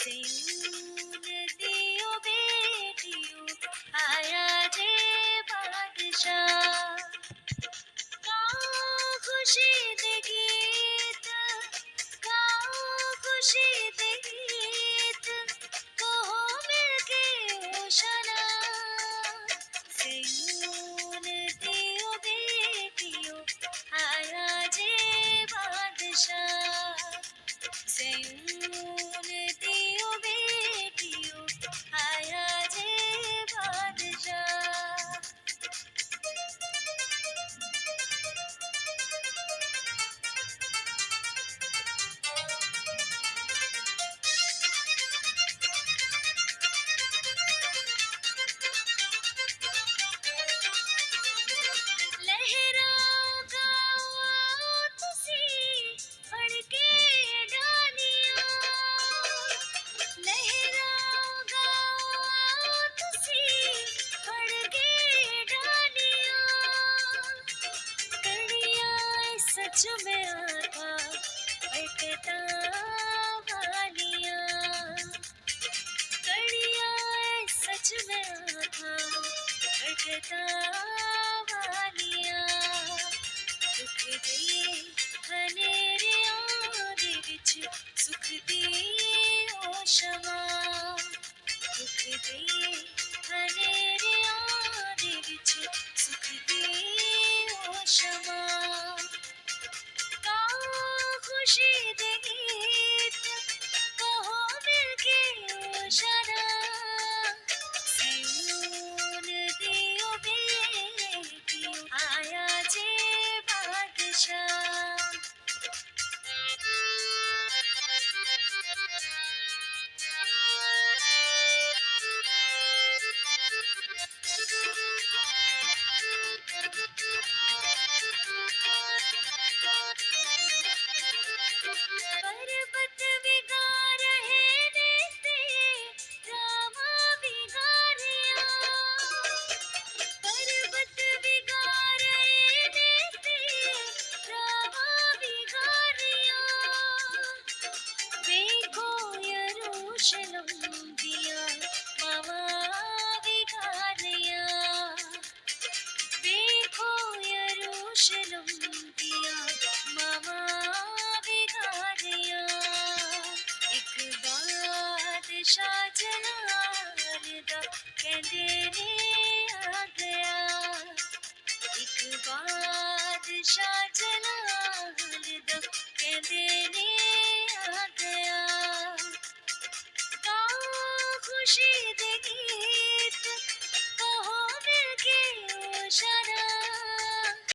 सियून दियो बेटियो आया रे बादशाह गाओ खुशी दे गीत गाओ खुशी दे गीत कहो मिलके होशना सियून दियो बेटियो आया रे बादशाह सियून दियो बेटियो आया रे बादशाह लहराओ गाओ तुसी फड़के डालियां लहराओ गाओ तुसी फड़के डालियां कड़ियाँ सच में आधा अटकता वालियां कड़ियाँ सच में आधा अटकता वालियां दुख दे हनेरियां दे विच सुख दी ओ शमा दुख दे हनेरियां दे विच सुख दी ओ शमा गाओ खुशी दे गीत कहो मिलके होशना सियून दियो बेटियो आया जे बादशाह पर्वत विगा रहे ने ते रामा विगारिया पर्वत विगा रहे ने ते रामा विगारिया देखो यरूशलेम दिया मामा विगारिया देखो यरूशलेम दिया मामा बिगाड़िया एक बादशाह जलाल दा कहंदे ने आ गया एक बादशाह जलाल दा कहंदे ने आ गया गाओ खुशी दे गीत कहो मिलके होशना